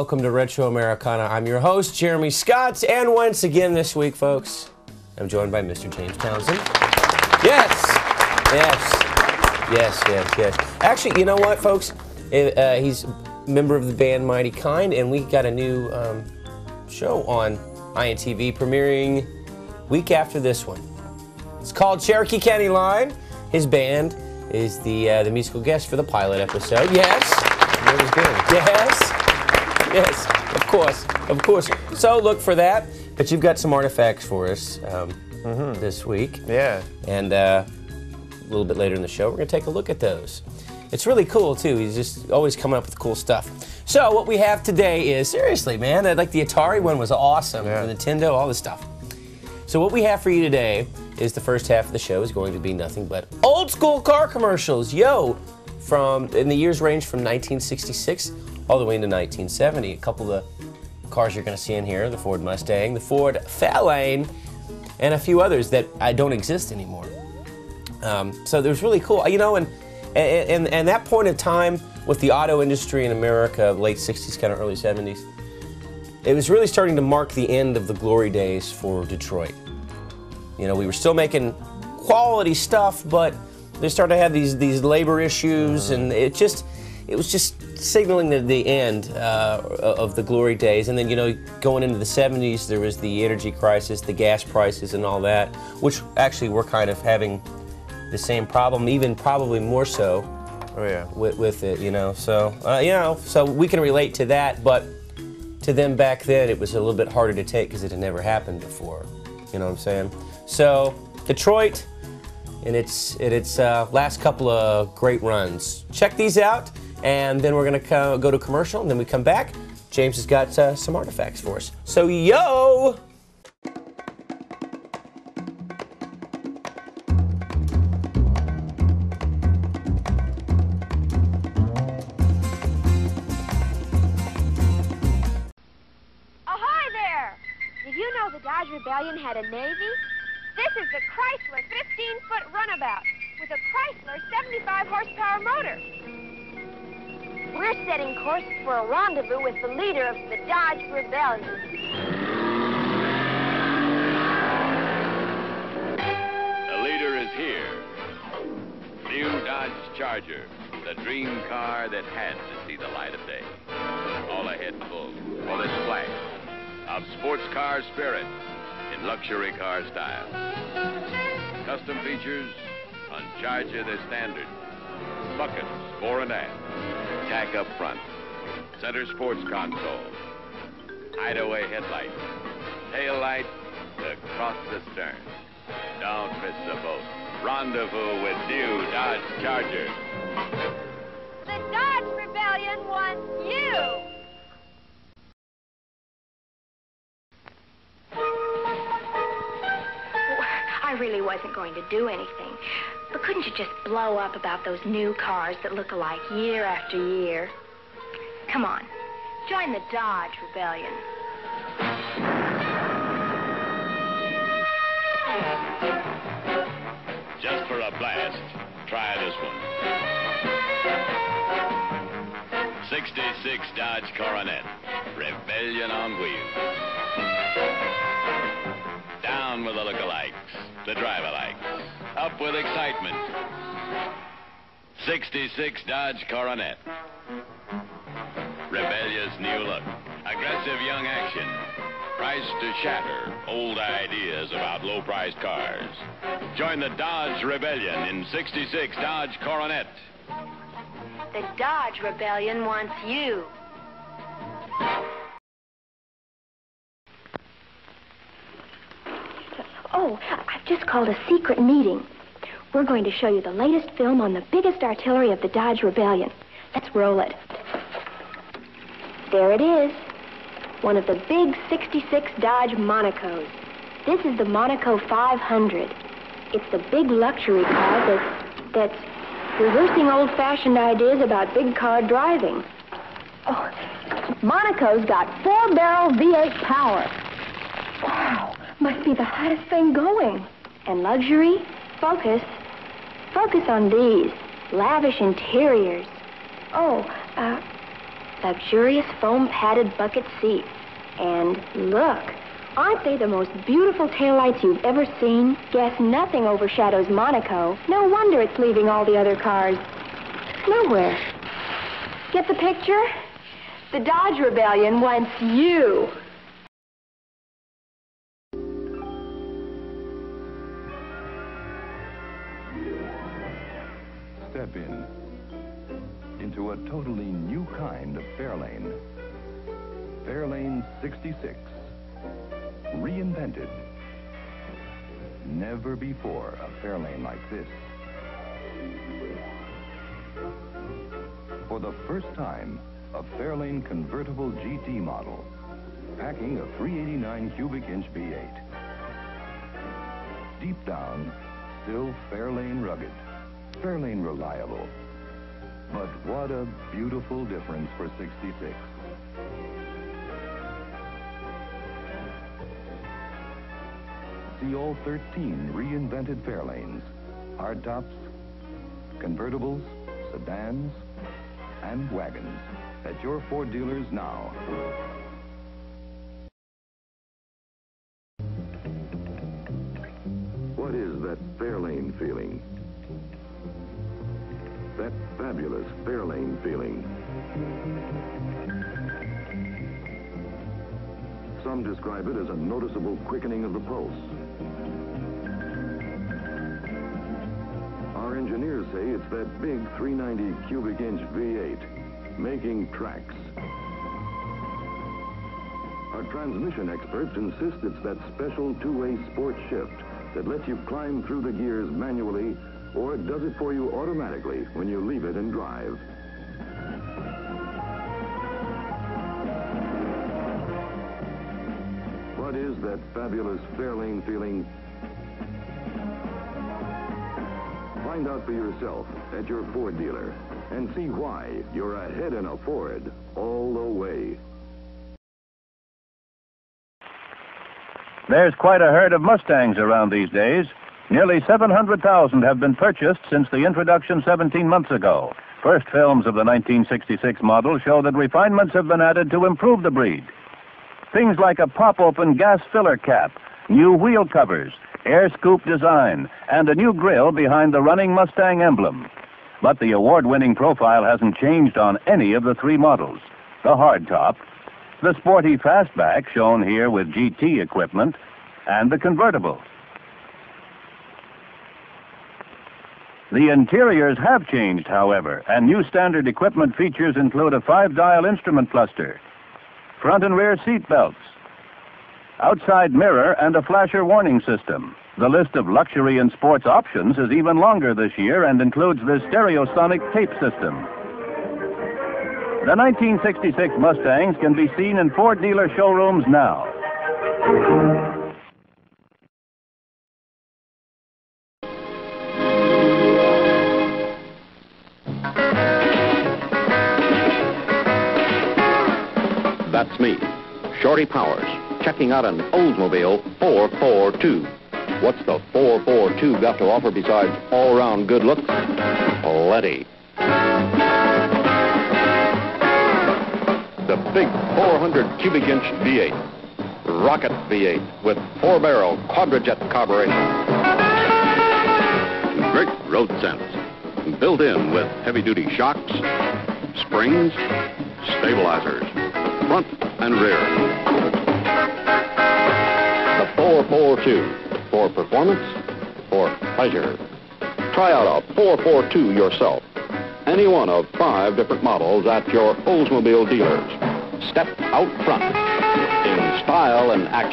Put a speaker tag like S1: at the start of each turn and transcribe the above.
S1: welcome to Retro Americana. I'm your host, Jeremy Scott, and once again this week, folks, I'm joined by Mr. James Townsend. Yes! Actually, you know what, folks? He's a member of the band Mighty Kind, and we got a new show on INTV premiering week after this one. It's called Cherokee County Line. His band is the musical guest for the pilot episode. Yes. That was good. Yes, of course. So look for that. But you've got some artifacts for us this week.
S2: Yeah.
S1: And a little bit later in the show, we're going to take a look at those. It's really cool, too. He's just always coming up with cool stuff. So what we have today is, seriously, man, like the Atari one was awesome.
S2: Yeah.
S1: The Nintendo, all this stuff. So what we have for you today is the first half of the show is going to be nothing but old school car commercials. In the years range from 1966 all the way into 1970. A couple of the cars you're going to see in here, the Ford Mustang, the Ford Fairlane, and a few others that don't exist anymore. So it was really cool. And that point of time with the auto industry in America, late 60s, kind of early 70s, it was really starting to mark the end of the glory days for Detroit. You know, we were still making quality stuff, but they started to have these labor issues, and it was just signaling the end of the glory days. And then, going into the 70s, there was the energy crisis, the gas prices, and all that, which actually we're kind of having the same problem, even probably more so.
S2: Oh yeah.
S1: With it, so we can relate to that, but to them back then, it was a little bit harder to take because it had never happened before. You know what I'm saying? So Detroit, in its last couple of great runs. Check these out, and then we're gonna go to commercial, and then we come back. James has got some artifacts for us. So yo!
S3: The Dodge Rebellion had a Navy? This is the Chrysler 15-foot runabout with a Chrysler 75-horsepower motor. We're setting course for a rendezvous with the leader of the Dodge Rebellion.
S4: The leader is here. New Dodge Charger, the dream car that had to see the light of day. All ahead full its flash of sports car spirit in luxury car style. Custom features on Charger, they're standard. Buckets, fore and aft. Tack up front. Center sports console. Hideaway headlights. Tail lights across the stern. Don't miss the boat. Rendezvous with new Dodge Charger.
S3: The Dodge Rebellion wants you! I really wasn't going to do anything. But couldn't you just blow up about those new cars that look alike year after year? Come on, join the Dodge Rebellion.
S4: Just for a blast, try this one. 66 Dodge Coronet, Rebellion on wheels. Down with the lookalikes, the drive-alikes. Up with excitement. 66 Dodge Coronet. Rebellious new look. Aggressive young action. Priced to shatter old ideas about low-priced cars. Join the Dodge Rebellion in 66 Dodge Coronet.
S3: The Dodge Rebellion wants you. Oh, I've just called a secret meeting. We're going to show you the latest film on the biggest artillery of the Dodge Rebellion. Let's roll it. There it is. One of the big 66 Dodge Monacos. This is the Monaco 500. It's the big luxury car that's reversing old-fashioned ideas about big car driving. Oh, Monaco's got 4-barrel V8 power. Wow. Must be the hottest thing going. And luxury? Focus on these. Lavish interiors. Oh, luxurious foam-padded bucket seats. And look, aren't they the most beautiful taillights you've ever seen? Guess nothing overshadows Monaco. No wonder it's leaving all the other cars nowhere. Get the picture? The Dodge Rebellion wants you.
S2: Step into a totally new kind of Fairlane. Fairlane 66. Reinvented. Never before a Fairlane like this. For the first time, a Fairlane convertible GT model, packing a 389 cubic inch V8. Deep down, still Fairlane rugged, Fairlane reliable. But what a beautiful difference for 66. See all 13 reinvented Fairlanes, hardtops, convertibles, sedans, and wagons at your Ford dealers now. What is that Fairlane feeling? That fabulous Fairlane feeling. Some describe it as a noticeable quickening of the pulse. Our engineers say it's that big 390 cubic inch V8 making tracks. Our transmission experts insist it's that special two-way sport shift that lets you climb through the gears manually, or it does it for you automatically when you leave it and drive. What is that fabulous Fairlane feeling? Find out for yourself at your Ford dealer and see why you're ahead in a Ford all the way.
S5: There's quite a herd of Mustangs around these days. Nearly 700,000 have been purchased since the introduction 17 months ago. First films of the 1966 model show that refinements have been added to improve the breed. Things like a pop-open gas filler cap, new wheel covers, air scoop design, and a new grille behind the running Mustang emblem. But the award-winning profile hasn't changed on any of the three models. The hardtop, the sporty fastback, shown here with GT equipment, and the convertible. The interiors have changed, however, and new standard equipment features include a 5-dial instrument cluster, front and rear seat belts, outside mirror, and a flasher warning system. The list of luxury and sports options is even longer this year and includes this stereosonic tape system. The 1966 Mustangs can be seen in Ford dealer showrooms now.
S6: That's me, Shorty Powers, checking out an Oldsmobile 442. What's the 442 got to offer besides all-round good looks? Plenty. The big 400 cubic inch V8, rocket V8 with 4-barrel quadrajet carburetion. Great road sense, built in with heavy-duty shocks, springs, stabilizers, front and rear. The 442, for performance, for pleasure. Try out a 442 yourself. Any one of 5 different models at your Oldsmobile dealers. Step out front in style and action.